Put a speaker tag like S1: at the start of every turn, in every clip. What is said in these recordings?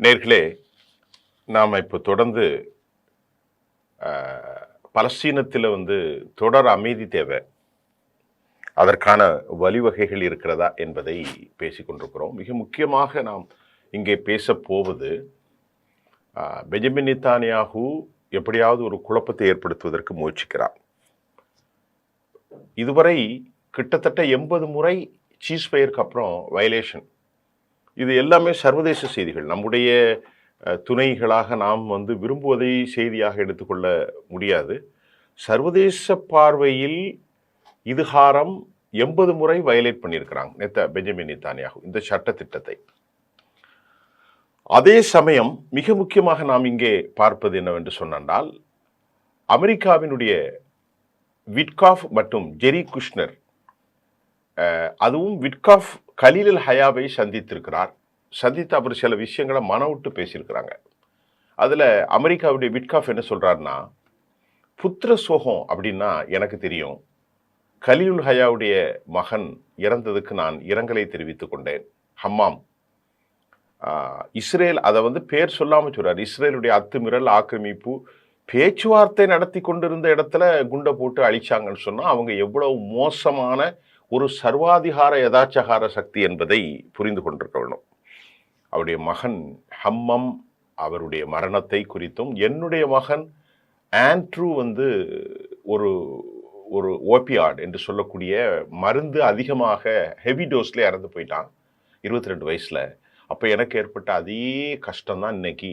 S1: நேர்களே, நாம் இப்போ தொடர்ந்து பலஸ்தீனத்தில் தொடர் அமைதி தேவை, அதற்கான வழிவகைகள் இருக்கிறதா என்பதை பேசிக்கொண்டிருக்கிறோம். மிக முக்கியமாக நாம் இங்கே பேசப்போவது பெஞ்சமின் நெத்தன்யாகு எப்படியாவது ஒரு குழப்பத்தை ஏற்படுத்துவதற்கு முயற்சிக்கிறார். இதுவரை கிட்டத்தட்ட 80 முறை சீஸ்ஃபயருக்கு அப்புறம் வயலேஷன். இது எல்லாமே சர்வதேச செய்திகள். நம்முடைய துணைகளாக நாம் விரும்புவதை செய்தியாக எடுத்துக்கொள்ள முடியாது. சர்வதேச பார்வையில் இதுகாரம் 80 முறை வயலேட் பண்ணியிருக்கிறாங்க பெஞ்சமின் நெத்தன்யாகு இந்த சட்ட திட்டத்தை. அதே சமயம் மிக முக்கியமாக நாம் இங்கே பார்ப்பது என்னவென்று சொன்னால், அமெரிக்காவினுடைய விட்காஃப் மற்றும் ஜெரி குஷ்னர், அதுவும் விட்காஃப் கலீல் அல் ஹயாவை சந்தித்திருக்கிறார். சந்தித்து அவர் சில விஷயங்களை விட்டு பேசியிருக்கிறாங்க. அதில் அமெரிக்காவுடைய விட்காஃப் என்ன சொல்கிறாருன்னா, புத்திர சோகம் அப்படின்னா எனக்கு தெரியும், கலீல் அல் ஹயாவுடைய மகன் இறந்ததுக்கு நான் இரங்கலை தெரிவித்து கொண்டேன். ஹம்மாம் இஸ்ரேல் அதை பேர் சொல்லாமல் சொல்கிறார். இஸ்ரேலுடைய அத்துமீறல், ஆக்கிரமிப்பு, பேச்சுவார்த்தை நடத்தி கொண்டிருந்த இடத்துல குண்டை போட்டு அழிச்சாங்கன்னு சொன்னால் அவங்க எவ்வளவு மோசமான ஒரு சர்வாதிகார யதாச்சகார சக்தி என்பதை புரிந்து கொண்டிருக்க வேண்டும். அவருடைய மகன் ஹம்மம் அவருடைய மரணத்தை குறித்தும், என்னுடைய மகன் ஆண்ட்ரூ ஒரு ஒரு ஓபியாட் என்று சொல்லக்கூடிய மருந்து அதிகமாக ஹெவி டோஸ்ல இறந்து போயிட்டான் 22 வயசுல. அப்போ எனக்கு ஏற்பட்ட அதே கஷ்டம்தான் இன்னைக்கு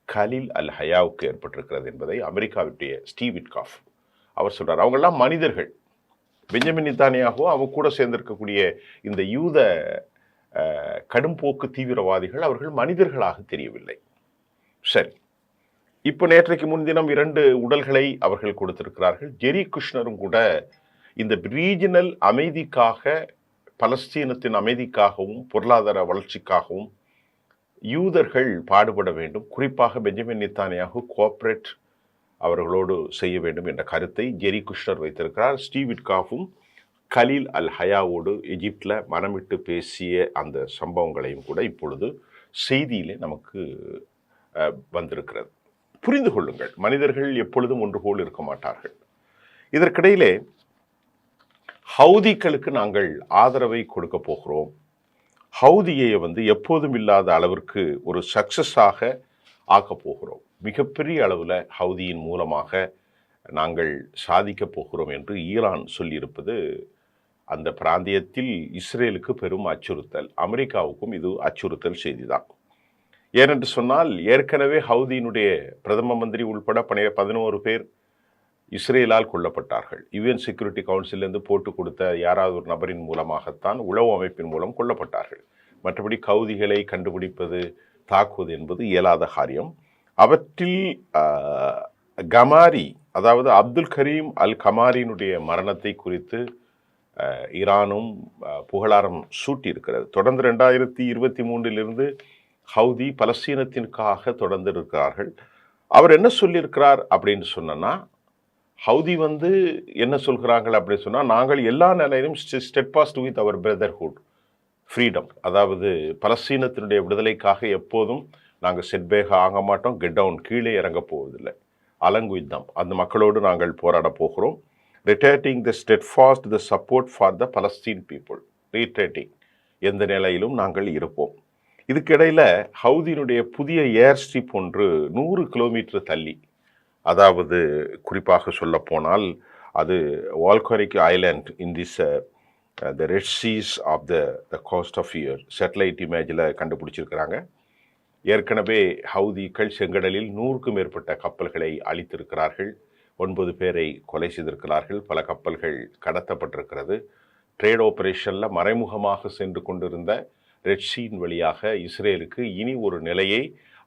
S1: கலீல் அல் ஹயாவுக்கு ஏற்பட்டிருக்கிறது என்பதை அமெரிக்காவுடைய ஸ்டீவ் விட்காஃப் அவர் சொல்றார். அவங்கெல்லாம் மனிதர்கள். பெஞ்சமின் நெத்தன்யாகு அவங்க கூட சேர்ந்திருக்கக்கூடிய இந்த யூத கடும்போக்கு தீவிரவாதிகள் அவர்கள் மனிதர்களாக தெரியவில்லை. சரி, இப்போ நேற்றைக்கு முன்தினம் 2 உடல்களை அவர்கள் கொடுத்திருக்கிறார்கள். ஜெரி குஷ்னரும் கூட இந்த ரீஜனல் அமைதிக்காக, பலஸ்தீனத்தின் அமைதிக்காகவும் பொருளாதார வளர்ச்சிக்காகவும் யூதர்கள் பாடுபட வேண்டும், குறிப்பாக பெஞ்சமின் நெத்தன்யாகு கோஆப்ரேட் அவர்களோடு செய்ய வேண்டும் என்ற கருத்தை ஜெரி குஷ்னர் வைத்திருக்கிறார். ஸ்டீவ் விட்காஃபும் கலீல் அல் ஹயாவோடு எகிப்தில் மனமிட்டு பேசிய அந்த சம்பவங்களையும் கூட இப்பொழுது செய்தியிலே நமக்கு வந்திருக்கிறது. புரிந்து கொள்ளுங்கள், மனிதர்கள் எப்பொழுதும் ஒன்று போல் இருக்க மாட்டார்கள். இதற்கிடையிலே ஹவுதிகளுக்கு நாங்கள் ஆதரவை கொடுக்க போகிறோம். ஹவுதியை எப்போதும் இல்லாத அளவிற்கு ஒரு சக்சஸாக ஆக்கப் போகிறோம். மிகப்பெரிய அளவில் ஹவுதியின் மூலமாக நாங்கள் சாதிக்கப் போகிறோம் என்று ஈரான் சொல்லியிருப்பது அந்த பிராந்தியத்தில் இஸ்ரேலுக்கு பெரும் அச்சுறுத்தல். அமெரிக்காவுக்கும் இது அச்சுறுத்தல் செய்திதான். ஏனென்று சொன்னால், ஏற்கனவே ஹவுதியினுடைய பிரதம மந்திரி உள்பட 11 பேர் இஸ்ரேலால் கொல்லப்பட்டார்கள். யுஎன் செக்யூரிட்டி கவுன்சிலிருந்து போட்டு கொடுத்த யாராவது ஒரு நபரின் மூலமாகத்தான், உளவு அமைப்பின் மூலம் கொல்லப்பட்டார்கள். மற்றபடி ஹவுதிகளை கண்டுபிடிப்பது, தாக்குவது என்பது இயலாத காரியம். அவற்றில் கமாரி, அதாவது அப்துல் கரீம் அல் கமாரினுடைய மரணத்தை குறித்து ஈரானும் புகழாரம் சூட்டியிருக்கிறது. தொடர்ந்து 2023 ஹவுதி பலஸ்தீனத்திற்காக தொடர்ந்து இருக்கிறார்கள். அவர் என்ன சொல்லியிருக்கிறார் அப்படின்னு சொன்னா, ஹவுதி என்ன சொல்கிறார்கள் அப்படின்னு சொன்னால், நாங்கள் எல்லா நிலையிலும் steadfast with our brotherhood freedom, அதாவது பலஸ்தீனத்தினுடைய விடுதலைக்காக எப்போதும் நாங்கள் செட்பேக் ஆக மாட்டோம், கெட் டவுன், கீழே இறங்க போவதில்லை, அலங் வித் தம், அந்த மக்களோடு நாங்கள் போராட போகிறோம். Reiterating the steadfast the support for the Palestine people, reiterating, எந்த நிலையிலும் நாங்கள் இருப்போம். இதுக்கிடையில் ஹவுதியினுடைய புதிய ஏர் ஸ்ட்ரிப் ஒன்று 100 கிலோமீட்டர் தள்ளி, அதாவது குறிப்பாக சொல்லப்போனால் அது volcanic island in this the Red Seas off the coast of year satellite இமேஜில் கண்டுபிடிச்சிருக்கிறாங்க. ஏற்கனவே ஹவுதிகள் செங்கடலில் 100க்கும் மேற்பட்ட கப்பல்களை அழித்திருக்கிறார்கள். 9 பேரை கொலை செய்திருக்கிறார்கள். பல கப்பல்கள் கடத்தப்பட்டிருக்கிறது. ட்ரேட் ஆபரேஷனில் மறைமுகமாக சென்று கொண்டிருந்த ரெட் சீன் வழியாக இஸ்ரேலுக்கு இனி ஒரு நிலையை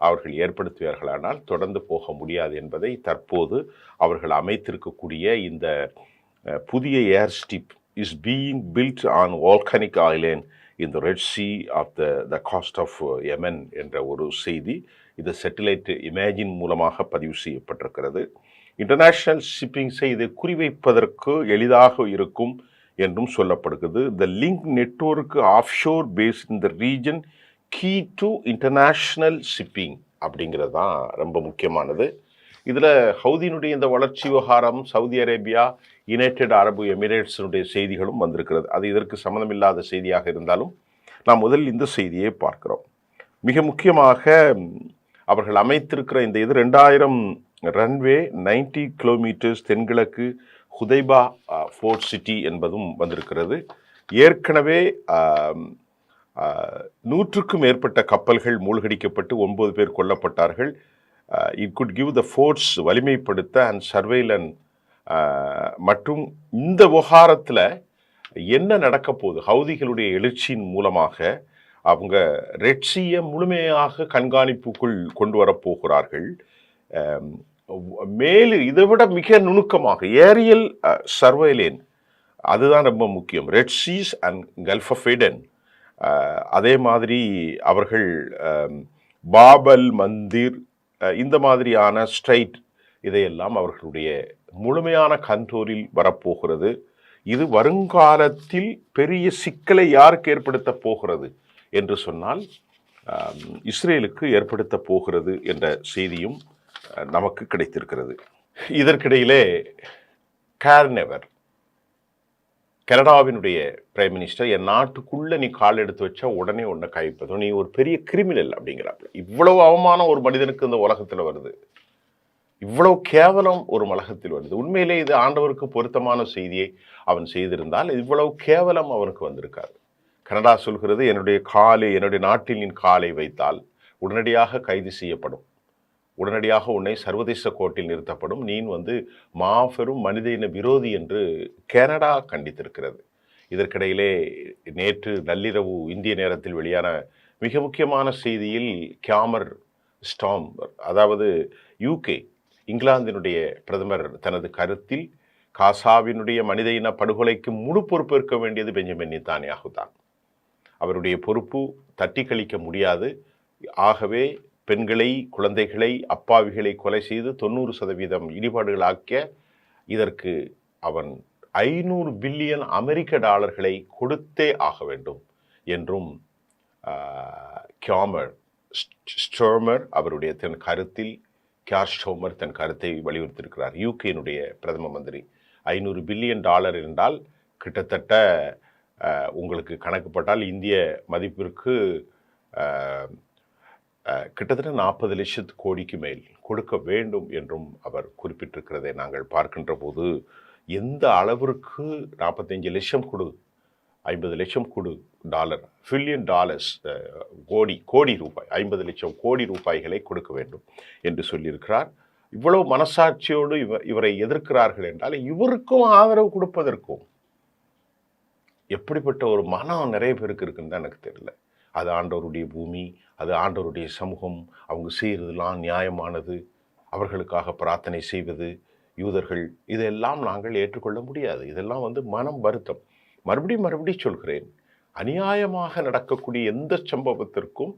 S1: அவர்கள் ஏற்படுத்துவார்களானால் தொடர்ந்து போக முடியாது என்பதை தற்போது அவர்கள் அமைத்திருக்கக்கூடிய இந்த புதிய air strip is being built on volcanic island in the Red Sea off the coast of Yemen என்ற ஒரு செய்தி இது சேட்டலைட் இமேஜின் மூலமாக பதிவு செய்யப்பட்டிருக்கிறது. இன்டர்நேஷ்னல் ஷிப்பிங்ஸை இதை குறிவைப்பதற்கு எளிதாக இருக்கும் என்றும் சொல்லப்படுகிறது. The link network offshore based in the region key to international shipping அப்படிங்கிறது தான் ரொம்ப முக்கியமானது. இதில் ஹவுதியினுடைய இந்த வளர்ச்சி விவகாரம் சவுதி அரேபியா, யுனைடெட் அரபு எமிரேட்ஸினுடைய செய்திகளும் வந்திருக்கிறது. அது இதற்கு சம்மந்தமில்லாத செய்தியாக இருந்தாலும் நாம் முதல் இந்த செய்தியை பார்க்கிறோம். மிக முக்கியமாக அவர்கள் அமைத்திருக்கிற இந்த இது 2000 ரன்வே 90 கிலோமீட்டர்ஸ் தென்கிழக்கு ஹுதைபா போர்ட் சிட்டி என்பதும் வந்திருக்கிறது. ஏற்கனவே 100க்கும் மேற்பட்ட கப்பல்கள் மூழ்கடிக்கப்பட்டு 9 பேர் கொல்லப்பட்டார்கள். It could give the force வலிமைப்படுத்த அண்ட் சர்வேலன் மற்றும் இந்த விவகாரத்தில் என்ன நடக்க போகுது, ஹவுதிகளுடைய எழுச்சியின் மூலமாக அவங்க ரெட்சியை முழுமையாக கண்காணிப்புக்குள் கொண்டு வரப்போகிறார்கள். மேலும் இதை விட மிக நுணுக்கமாக ஏரியல் சர்வேலேன், அதுதான் ரொம்ப முக்கியம். Red Seas and Gulf of Aden, அதே மாதிரி அவர்கள் பாபல் மந்திர், இந்த மாதிரியான ஸ்ட்ரைட், இதையெல்லாம் அவர்களுடைய முழுமையான கண்ட்ரோலில் வரப்போகிறது. இது வருங்காலத்தில் பெரிய சிக்கலை யாருக்கு ஏற்படுத்த போகிறது என்று சொன்னால் இஸ்ரேலுக்கு ஏற்படுத்த போகிறது என்ற செய்தியும் நமக்கு கிடைத்திருக்கிறது. இதற்கிடையிலே கார்னெவர், கனடாவினுடைய பிரைம் மினிஸ்டர், என் நாட்டுக்குள்ள நீ கால் எடுத்து வச்சா உடனே உன்னை கைப்பற்றும், நீ ஒரு பெரிய கிரிமினல் அப்படிங்கிறாப்புல. இவ்வளவு அவமானம் ஒரு மனிதனுக்கு இந்த உலகத்தில் வருது, இவ்வளவு கேவலம் ஒரு உலகத்தில் வருது. உண்மையிலே இது ஆண்டவருக்கு பொருத்தமான செய்தியை அவன் செய்திருந்தால் இவ்வளவு கேவலம் அவனுக்கு வந்திருக்காது. கனடா சொல்கிறது, என்னுடைய நாட்டில் நீ காலை வைத்தால் உடனடியாக கைது செய்யப்படும், உடனடியாக உன்னை சர்வதேச கோர்ட்டில் நிறுத்தப்படும், நீ மாபெரும் மனித இன விரோதி என்று கனடா கண்டித்திருக்கிறது. இதற்கிடையிலே நேற்று நள்ளிரவு இந்திய நேரத்தில் வெளியான மிக முக்கியமான செய்தியில் கேமர் ஸ்டார்ம், அதாவது யூகே, இங்கிலாந்தினுடைய பிரதமர் தனது கருத்தில் காசாவினுடைய மனித இன படுகொலைக்கு முழு பொறுப்பேற்க வேண்டியது பெஞ்சமின் நெத்தன்யாகு தான். அவருடைய பொறுப்பு தட்டி கழிக்க முடியாது. ஆகவே பெண்களை, குழந்தைகளை, அப்பாவிகளை கொலை செய்து 90% இடிபாடுகளாக்கிய இதற்கு அவன் 500 பில்லியன் அமெரிக்க டாலர்களை கொடுத்தே ஆக வேண்டும் என்றும் ஸ்டோமர் அவருடைய தன் கருத்தில் ஸ்டோமர் தன் கருத்தை வலியுறுத்தியிருக்கிறார். யூகேனுடைய பிரதம மந்திரி. 500 பில்லியன் டாலர் என்றால் கிட்டத்தட்ட உங்களுக்கு கணக்குப்பட்டால் இந்திய மதிப்பிற்கு கிட்டத்தட்ட 40 லட்சத்து கோடிக்கு மேல் கொடுக்க வேண்டும் என்றும் அவர் குறிப்பிட்டிருக்கிறதை நாங்கள் பார்க்கின்ற போது, எந்த அளவிற்கு 45 லட்சம் கொடு, 50 லட்சம் கொடு டாலர், பில்லியன் டாலர்ஸ், கோடி ரூபாய், 50 லட்சம் கோடி ரூபாய்களை கொடுக்க வேண்டும் என்று சொல்லியிருக்கிறார். இவ்வளவு மனசாட்சியோடு இவரை எதிர்க்கிறார்கள் என்றால் இவருக்கும் ஆதரவு கொடுப்பதற்கும் எப்படிப்பட்ட ஒரு மனம் நிறைய பேருக்கு இருக்குன்னு தான் எனக்கு தெரியல. அது ஆண்டவருடைய பூமி, அது ஆண்டவருடைய சமூகம், அவங்க செய்கிறதுலாம் நியாயமானது, அவர்களுக்காக பிரார்த்தனை செய்வது, யூதர்கள், இதெல்லாம் நாங்கள் ஏற்றுக்கொள்ள முடியாது. இதெல்லாம் மனம் வருத்தம். மறுபடியும் சொல்கிறேன், அநியாயமாக நடக்கக்கூடிய எந்த சம்பவத்திற்கும்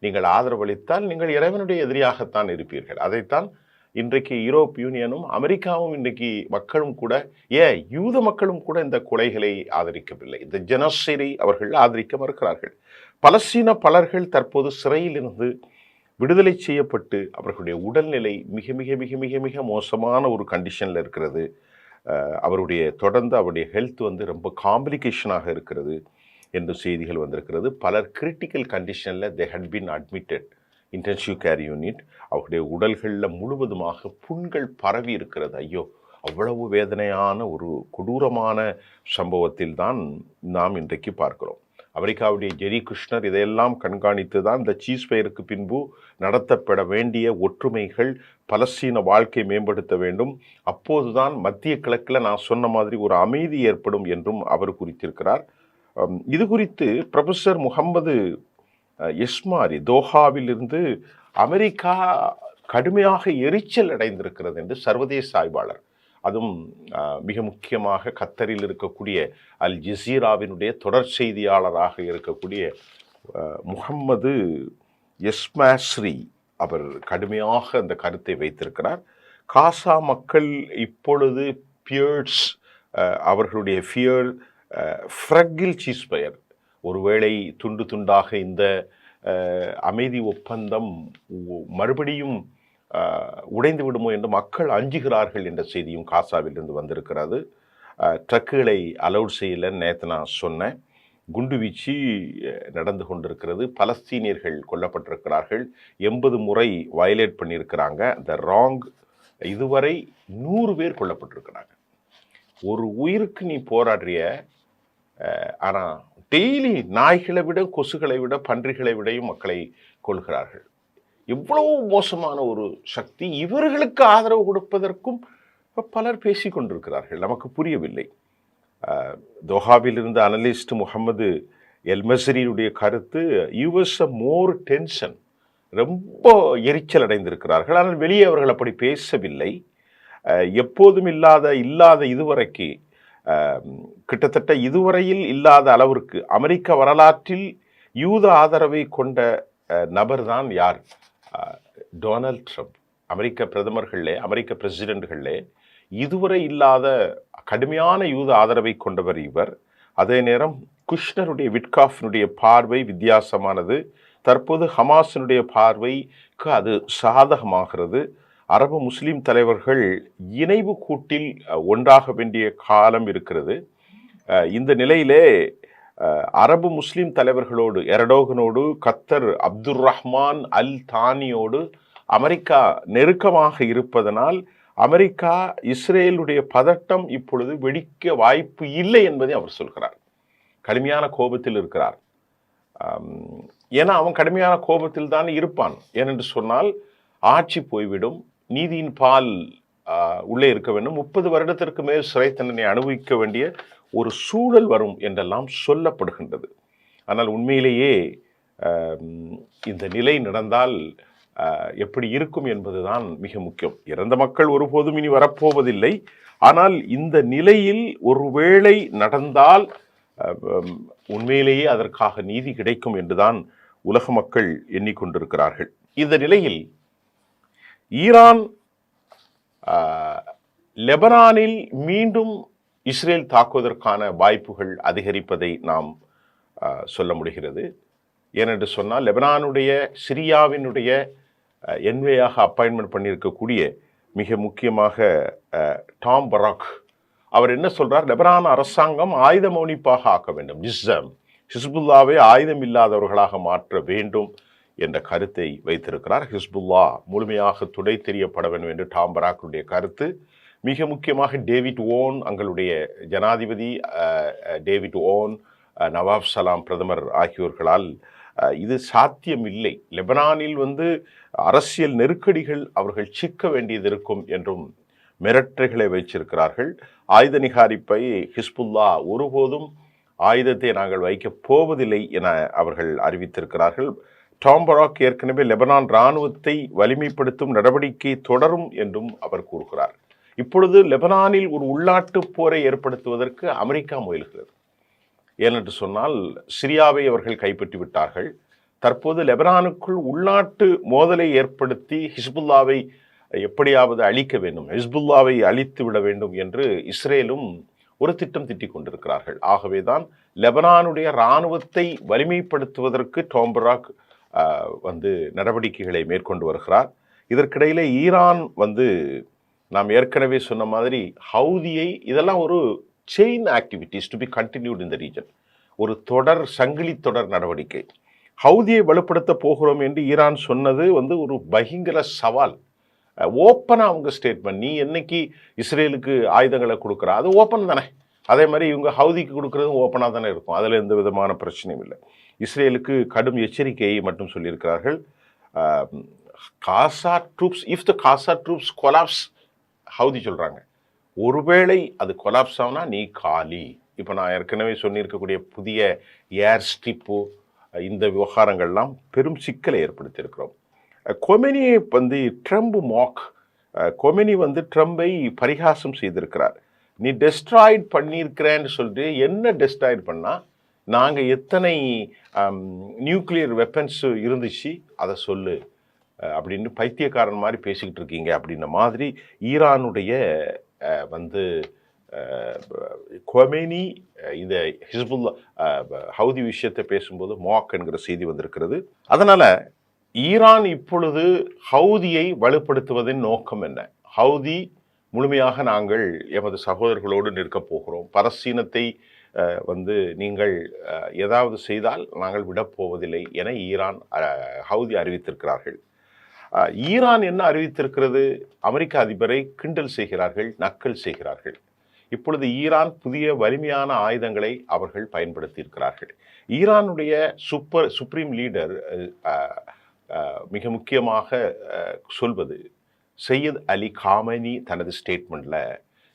S1: நீங்கள் ஆதரவளித்தால் நீங்கள் இறைவனுடைய எதிரியாகத்தான் இருப்பீர்கள். அதைத்தான் இன்றைக்கு யூரோப் யூனியனும் அமெரிக்காவும், இன்றைக்கு மக்களும் கூட, யூத மக்களும் கூட இந்த கொலைகளை ஆதரிக்கவில்லை. இந்த ஜெனோசைடை அவர்கள் ஆதரிக்க மறுக்கிறார்கள். பலஸ்தீன பலர்கள் தற்போது சிறையில் இருந்து விடுதலை செய்யப்பட்டு அவர்களுடைய உடல்நிலை மிக மிக மிக மிக மிக மோசமான ஒரு கண்டிஷனில் இருக்கிறது. தொடர்ந்து அவருடைய ஹெல்த் ரொம்ப காம்ப்ளிகேஷனாக இருக்கிறது என்று செய்திகள் வந்திருக்கிறது. பலர் கிரிட்டிக்கல் கண்டிஷனில் they had been admitted intensive care unit. அவருடைய உடல்களில் முழுவதுமாக புண்கள் பரவி இருக்கிறது. ஐயோ, அவ்வளவு வேதனையான ஒரு கொடூரமான சம்பவத்தில் தான் நாம் இன்றைக்கு பார்க்கிறோம். அமெரிக்காவுடைய ஜெரி குஷ்னர் இதையெல்லாம் கண்காணித்து தான் இந்த சீஸ்ஃபயருக்கு பின்பு நடத்தப்பட வேண்டிய ஒற்றுமைகள், பலஸ்தீன வாழ்க்கை மேம்படுத்த வேண்டும், அப்போதுதான் மத்திய கிழக்கில் நான் சொன்ன மாதிரி ஒரு அமைதி ஏற்படும் என்றும் அவர் குறித்திருக்கிறார். இது குறித்து ப்ரொஃபஸர் முகமது எஸ்மாரி தோஹாவிலிருந்து அமெரிக்கா கடுமையாக எரிச்சல் அடைந்திருக்கிறது என்று சர்வதேச ஆய்வாளர், அதுவும் மிக முக்கியமாக கத்தரில் இருக்கக்கூடிய அல் ஜசீராவினுடைய தொடர் செய்தியாளராக இருக்கக்கூடிய முகம்மது எஸ்மாஸ்ரி, அவர் கடுமையாக அந்த கருத்தை வைத்திருக்கிறார். காசா மக்கள் இப்பொழுது பியர்ஸ், அவர்களுடைய ஃபியர் ஃப்ரகில் சீஸ்பயர், ஒருவேளை துண்டு துண்டாக இந்த அமைதி ஒப்பந்தம் மறுபடியும் உடைந்து விடுமோ என்று மக்கள் அஞ்சுகிறார்கள் என்ற செய்தியும் காசாவிலிருந்து வந்திருக்கிறது. ட்ரக்குகளை அலௌட் செய்யலை நேற்று நான் சொன்னேன். குண்டுவீச்சு நடந்து கொண்டிருக்கிறது. பலஸ்தீனியர்கள் கொல்லப்பட்டிருக்கிறார்கள். 80 முறை வயலேட் பண்ணியிருக்கிறாங்க. The wrong. இதுவரை 100 பேர் கொல்லப்பட்டிருக்கிறாங்க. ஒரு உயிருக்கு நீ போராடுறிய, ஆனால் டெய்லி நாய்களை விட, கொசுகளை விட, பன்றிகளை விடையும் மக்களை கொள்கிறார்கள். எவ்வளவு மோசமான ஒரு சக்தி. இவர்களுக்கு ஆதரவு கொடுப்பதற்கும் பலர் பேசிக் கொண்டிருக்கிறார்கள். நமக்கு புரியவில்லை. தோஹாவில் இருந்த அனலிஸ்ட் முகமது எல்மசரியுடைய கருத்து, யூஎஸ் மோர் டென்ஷன், ரொம்ப எரிச்சல் அடைந்திருக்கிறார்கள். ஆனால் வெளியே அவர்கள் அப்படி பேசவில்லை. எப்போதும் இல்லாத இதுவரைக்கு, கிட்டத்தட்ட இதுவரையில் இல்லாத அளவிற்கு அமெரிக்க வரலாற்றில் யூத ஆதரவை கொண்ட நபர் தான் யார்? Donald Trump. அமெரிக்க பிரதமர்களே, அமெரிக்க பிரசிடென்ட்களே இதுவரை இல்லாத கடுமையான யூத ஆதரவை கொண்டவர் இவர். அதே நேரம் குஷ்னருடைய, விட்காஃபினுடைய பார்வை வித்தியாசமானது. தற்போது ஹமாஸினுடைய பார்வைக்கு அது சாதகமாகிறது. அரபு முஸ்லிம் தலைவர்கள் இணைவு கூட்டில் ஒன்றாக வேண்டிய காலம் இருக்கிறது. இந்த நிலையிலே அரபு முஸ்லிம் தலைவர்களோடு, எரடோகனோடு, கத்தர் அப்துல் ரஹ்மான் அல் தானியோடு அமெரிக்கா நெருக்கமாக இருப்பதனால் அமெரிக்கா இஸ்ரேலுடைய பதட்டம் இப்பொழுது வெடிக்க வாய்ப்பு இல்லை என்பதை அவர் சொல்கிறார். கடுமையான கோபத்தில் இருக்கிறார். ஏன்னா அவன் கடுமையான கோபத்தில் தான் இருப்பான். ஏனென்று சொன்னால் ஆட்சி போய்விடும், நீதியின் பால் உள்ளே இருக்க வேண்டும், 30 வருடத்திற்கு மேல் சிறை தண்டனை அனுபவிக்க வேண்டிய ஒரு சூழல் வரும் என்றெல்லாம் சொல்லப்படுகின்றது. ஆனால் உண்மையிலேயே இந்த நிலை நடந்தால் எப்படி இருக்கும் என்பதுதான் மிக முக்கியம். இறந்த மக்கள் ஒருபோதும் இனி வரப்போவதில்லை. ஆனால் இந்த நிலையில் ஒருவேளை நடந்தால் உண்மையிலேயே அதற்காக நீதி கிடைக்கும் என்றுதான் உலக மக்கள் எண்ணிக்கொண்டிருக்கிறார்கள். இந்த நிலையில் ஈரான் லெபனானில் மீண்டும் இஸ்ரேல் தாக்குவதற்கான வாய்ப்புகள் அதிகரிப்பதை நாம் சொல்ல முடிகிறது. ஏனென்று சொன்னால் லெபனானுடைய, சிரியாவினுடைய என்வேயாக அப்பாயின்மெண்ட் பண்ணியிருக்கக்கூடிய மிக முக்கியமாக டாம் பராக் அவர் என்ன சொல்றார்? லெபனான் அரசாங்கம் ஆயுத மௌனிப்பாக ஆக்க வேண்டும், ஹிஸ்புல்லாவை ஆயுதம் இல்லாதவர்களாக மாற்ற வேண்டும் என்ற கருத்தை வைத்திருக்கிறார். ஹிஸ்புல்லா முழுமையாக துடை தெரியப்பட வேண்டும் என்று டாம் பராக்குடைய கருத்து. மிக முக்கியமாக டேவிட் ஓன், அங்களுடைய ஜனாதிபதி டேவிட் ஓன், நவாப் சலாம் பிரதமர் ஆகியோர்களால் இது சாத்தியமில்லை. லெபனானில் அரசியல் நெருக்கடிகள் அவர்கள் சிக்க வேண்டியது இருக்கும் என்றும் மிரட்டல்களை வைச்சிருக்கிறார்கள். ஆயுத நிகாரிப்பை ஹிஸ்புல்லா ஒருபோதும் ஆயுதத்தை நாங்கள் வைக்கப் போவதில்லை என அவர்கள் அறிவித்திருக்கிறார்கள். டாம் பராக் ஏற்கனவே லெபனான் இராணுவத்தை வலிமைப்படுத்தும் நடவடிக்கை தொடரும் என்றும் அவர் கூறுகிறார். இப்பொழுது லெபனானில் ஒரு உள்நாட்டு போரை ஏற்படுத்துவதற்கு அமெரிக்கா முயல்கிறது. ஏனென்று சொன்னால் சிரியாவை அவர்கள் கைப்பற்றி விட்டார்கள். தற்போது லெபனானுக்குள் உள்நாட்டு மோதலை ஏற்படுத்தி ஹிஸ்புல்லாவை எப்படியாவது அழிக்க வேண்டும், ஹிஸ்புல்லாவை அழித்து விட வேண்டும் என்று இஸ்ரேலும் ஒரு திட்டம் திட்டிக் கொண்டிருக்கிறார்கள். ஆகவேதான் லெபனானுடைய இராணுவத்தை வலிமைப்படுத்துவதற்கு டாம் பராக் நடவடிக்கைகளை மேற்கொண்டு வருகிறார். இதற்கிடையிலே ஈரான் நாம் ஏற்கனவே சொன்ன மாதிரி ஹவுதியை, இதெல்லாம் ஒரு chain activities to be continued in the region, ஒரு சங்கிலி தொடர் நடவடிக்கை. ஹவுதியை வலுப்படுத்த போகிறோம் என்று ஈரான் சொன்னது ஒரு பயங்கர சவால். ஓப்பனாக அவங்க ஸ்டேட்மெண்ட், நீ என்னைக்கு இஸ்ரேலுக்கு ஆயுதங்களை கொடுக்குறா அது ஓப்பன் தானே, அதே மாதிரி இவங்க ஹவுதிக்கு கொடுக்குறதும் ஓப்பனாக தானே இருக்கும், அதில் எந்த விதமான பிரச்சனையும் இல்லை. இஸ்ரேலுக்கு கடும் எச்சரிக்கையை மட்டும் சொல்லியிருக்கிறார்கள். Gaza troops, if the Gaza troops collapse, Houthi சொல்கிறாங்க, ஒருவேளை அது கொலாப்ஸ் ஆகுனா நீ காலி. இப்போ நான் ஏற்கனவே சொல்லியிருக்கக்கூடிய புதிய ஏர் ஸ்ட்ரிப்பு, இந்த விவகாரங்கள்லாம் பெரும் சிக்கலை ஏற்படுத்தியிருக்கிறோம். கொமெனியை ட்ரம்ப் மாக், கொமெனி ட்ரம்பை பரிகாசம் செய்திருக்கிறார். நீ டெஸ்ட்ராய்ட் பண்ணியிருக்கிறேன்னு சொல்லிட்டு, என்ன டெஸ்ட்ராய்ட் பண்ணால் நாங்கள் எத்தனை நியூக்ளியர் வெப்பன்ஸ் இருந்துச்சு அதை சொல்லு அப்படின்னு பைத்தியக்காரன் மாதிரி பேசிக்கிட்டு இருக்கீங்க அப்படின்ன மாதிரி ஈரானுடைய கொமேனி இந்த ஹிஸ்புல்லா ஹவுதி விஷயத்தை பேசும்போது மாக் என்கிற செய்தி வந்திருக்கிறது. அதனால ஈரான் இப்பொழுது ஹவுதியை வலுப்படுத்துவதின் நோக்கம் என்ன? ஹவுதி முழுமையாக நாங்கள் எமது சகோதரர்களோடு நிற்கப் போகிறோம், பலஸ்தீனத்தை நீங்கள் ஏதாவது செய்தால் நாங்கள் விடப்போவதில்லை என ஈரான் ஹவுதி அறிவித்திருக்கிறார்கள். ஈரான் என்ன அறிவித்திருக்கிறது? அமெரிக்க அதிபரை கிண்டல் செய்கிறார்கள், நக்கல் செய்கிறார்கள். இப்பொழுது ஈரான் புதிய வலிமையான ஆயுதங்களை அவர்கள் பயன்படுத்தி இருக்கிறார்கள். ஈரானுடைய சுப்ரீம் லீடர் மிக முக்கியமாக சொல்வது, சையத் அலி காமனி தனது ஸ்டேட்மெண்ட்ல,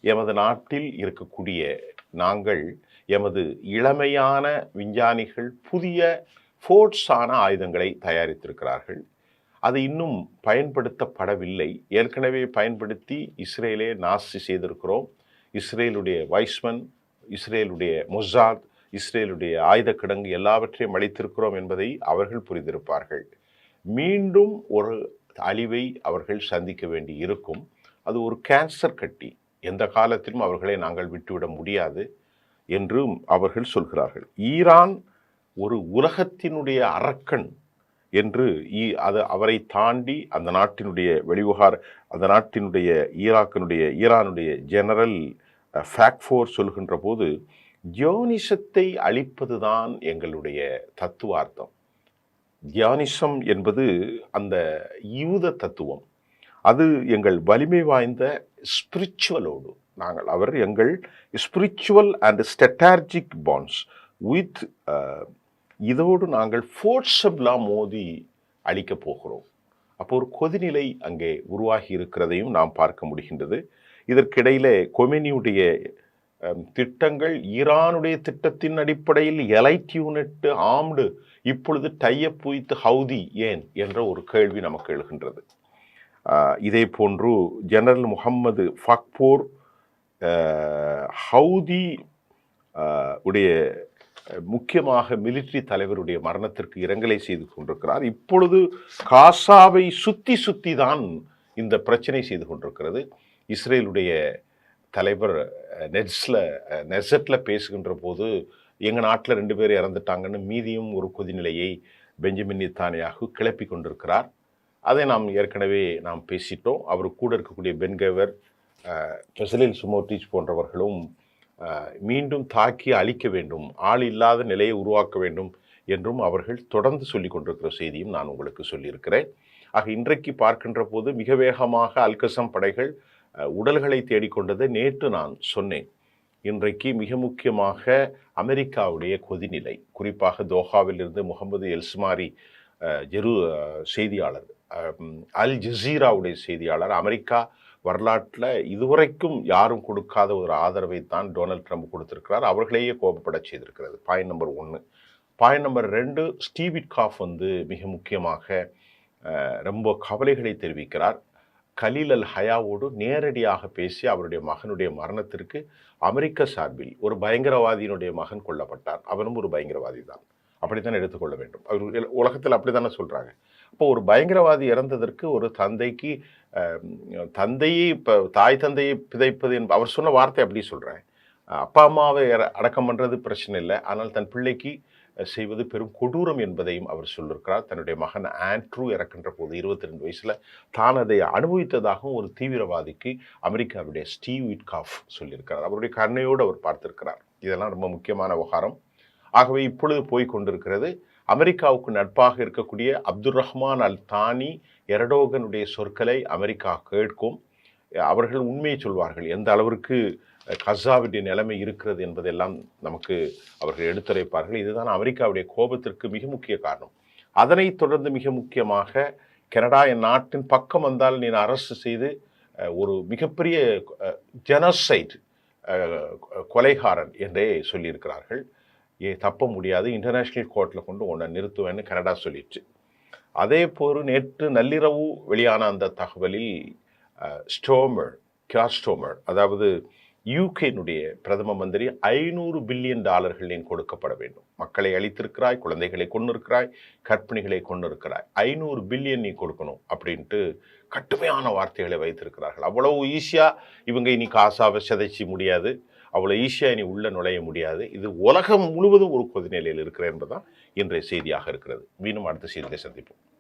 S1: எமது நாட்டில் இருக்கக்கூடிய நாங்கள் எமது இளமையான விஞ்ஞானிகள் புதிய ஃபோர்ஸான ஆயுதங்களை தயாரித்திருக்கிறார்கள். அது இன்னும் பயன்படுத்தப்படவில்லை. ஏற்கனவே பயன்படுத்தி இஸ்ரேலே நாசி செய்திருக்கிறோம். இஸ்ரேலுடைய வைஸ்மன், இஸ்ரேலுடைய மொசாத், இஸ்ரேலுடைய ஆயுத கிடங்கு எல்லாவற்றையும் அளித்திருக்கிறோம் என்பதை அவர்கள் புரிந்திருப்பார்கள். மீண்டும் ஒரு அழிவை அவர்கள் சந்திக்க வேண்டி இருக்கும். அது ஒரு கேன்சர் கட்டி. எந்த காலத்திலும் அவர்களை நாங்கள் விட்டுவிட முடியாது என்றும் அவர்கள் சொல்கிறார்கள். ஈரான் ஒரு உலகத்தினுடைய அரக்கன் என்று அவரை தாண்டி அந்த நாட்டினுடைய அந்த நாட்டினுடைய ஈரானுடைய ஜெனரல் ஃபேக்ஃபோர் சொல்கின்ற போது, ஜியோனிசத்தை அழிப்பதுதான் எங்களுடைய தத்துவார்த்தம். தியானிசம் என்பது அந்த யூத தத்துவம். அது எங்கள் வலிமை வாய்ந்த ஸ்பிரிச்சுவலோடு அவர் எங்கள் spiritual and strategic bonds with இதோடு நாங்கள் ஃபோர்ஸபிளாக மோதி அழிக்கப் போகிறோம். அப்போ ஒரு கொதிநிலை அங்கே உருவாகி இருக்கிறதையும் நாம் பார்க்க முடிகின்றது. இதற்கிடையிலே கொமேனியுடைய திட்டங்கள், ஈரானுடைய திட்டத்தின் அடிப்படையில் எலைட் யூனிட் ஆம்டு இப்பொழுது டையப் வித் ஹவுதி ஏன் என்ற ஒரு கேள்வி நமக்கு எழுகின்றது. இதே போன்று ஜெனரல் முகம்மது ஃபக்போர் ஹவுதி உடைய முக்கியமாக மிலிட்ரி தலைவருடைய மரணத்திற்கு இரங்கலை செய்து கொண்டிருக்கிறார். இப்பொழுது காசாவை சுத்தி தான் இந்த பிரச்சனை செய்து கொண்டிருக்கிறது. இஸ்ரேலுடைய தலைவர் நெசட்டில் பேசுகின்ற போது, எங்கள் நாட்டில் 2 பேர் இறந்துட்டாங்கன்னு மீதியும் ஒரு கொதிநிலையை பெஞ்சமின் நெத்தன்யாகு கிளப்பி கொண்டிருக்கிறார். அதை ஏற்கனவே நாம் பேசிட்டோம். அவர் கூட இருக்கக்கூடிய பென்கவர், பெசலில் சுமோட்ரிச் போன்றவர்களும் மீண்டும் தாக்கி அழிக்க வேண்டும், ஆள் இல்லாத நிலையை உருவாக்க வேண்டும் என்றும் அவர்கள் தொடர்ந்து சொல்லி கொண்டிருக்கிற செய்தியும் நான் உங்களுக்கு சொல்லியிருக்கிறேன். ஆக இன்றைக்கு பார்க்கின்ற போது மிக வேகமாக அல்கசம் படைகள் உடல்களை தேடிக்கொண்டதை நேற்று நான் சொன்னேன். இன்றைக்கு மிக முக்கியமாக அமெரிக்காவுடைய கொதிநிலை, குறிப்பாக தோஹாவில் இருந்து முகமது எல்ஸ்மாரி செய்தியாளர், அல் ஜசீராவுடைய செய்தியாளர், அமெரிக்கா வரலாற்றில் இதுவரைக்கும் யாரும் கொடுக்காத ஒரு ஆதரவை தான் டொனால்ட் ட்ரம்ப் கொடுத்திருக்கிறார். அவர்களையே கோபப்பட செய்திருக்கிறது. Point number 1. Point number 2, Steve Witkoff மிக முக்கியமாக ரொம்ப கவலைகளை தெரிவிக்கிறார். கலீல் அல் ஹயாவோடு நேரடியாக பேசி அவருடைய மகனுடைய மரணத்திற்கு அமெரிக்க சார்பில் ஒரு பயங்கரவாதியினுடைய மகன் கொல்லப்பட்டார், அவனும் ஒரு பயங்கரவாதி தான், அப்படித்தான் எடுத்துக்கொள்ள வேண்டும். அவர் உலகத்தில் அப்படி தானே சொல்கிறாங்க. அப்போ ஒரு பயங்கரவாதி இறந்ததற்கு ஒரு தந்தைக்கு தந்தையை தாய் தந்தையை பிதைப்பது அவர் சொன்ன வார்த்தை அப்படி சொல்கிறேன். அப்பா அம்மாவை அடக்கம் பண்ணுறது பிரச்சனை இல்லை, ஆனால் தன் பிள்ளைக்கு செய்வது பெரும் கொடூரம் என்பதையும் அவர் சொல்லியிருக்கிறார். தன்னுடைய மகன் ஆண்ட்ரூ இறக்கின்ற போது 22 வயசில் தான் அதை அனுபவித்ததாகவும் ஒரு தீவிரவாதிக்கு அமெரிக்காவுடைய ஸ்டீவ் விட்காஃப் சொல்லியிருக்கிறார். அவருடைய கருணையோடு அவர் பார்த்திருக்கிறார். இதெல்லாம் ரொம்ப முக்கியமான விவகாரம். ஆகவே இப்பொழுது போய் கொண்டிருக்கிறது. அமெரிக்காவுக்கு நட்பாக இருக்கக்கூடிய அப்துல் ரஹ்மான் அல் தானி எர்டோகனுடைய சொற்களை அமெரிக்கா கேட்கும். அவர்கள் உண்மையை சொல்வார்கள். எந்த அளவிற்கு கசாவுடைய நிலைமை இருக்கிறது என்பதெல்லாம் நமக்கு அவர்கள் எடுத்துரைப்பார்கள். இதுதான் அமெரிக்காவுடைய கோபத்திற்கு மிக முக்கிய காரணம். அதனைத் தொடர்ந்து மிக முக்கியமாக கனடா என் நாட்டின் பக்கம் வந்தால் நீ அரசு செய்து ஒரு மிகப்பெரிய ஜெனோசைட் கொலைகாரன் என்றே சொல்லியிருக்கிறார்கள். தப்ப முடியாது, இன்டர்நேஷ்னல் கோர்ட்டில் கொண்டு உன்னை நிறுத்துவேன்னு கனடா சொல்லிடுச்சு. அதே போல் நேற்று நள்ளிரவு வெளியான அந்த தகவலில் ஸ்டோமர் அதாவது யூகேனுடைய பிரதம மந்திரி $500 பில்லியன் நீ கொடுக்கப்பட வேண்டும். மக்களை அழித்திருக்கிறாய், குழந்தைகளை கொண்டிருக்கிறாய், கற்பிணிகளை கொண்டிருக்கிறாய், $500 பில்லியன் நீ கொடுக்கணும் அப்படின்ட்டு கடுமையான வார்த்தைகளை வைத்திருக்கிறார்கள். அவ்வளவு ஈஸியாக இவங்க இனி காசாவை சிதைச்சி முடியாது, அவ்வளோ ஈஸியாக இனி உள்ள நுழைய முடியாது. இது உலகம் முழுவதும் ஒரு கொதிநிலையில் இருக்கிற என்பதுதான் இன்றைய செய்தியாக இருக்கிறது. மீண்டும் அடுத்த செய்தியை சந்திப்போம்.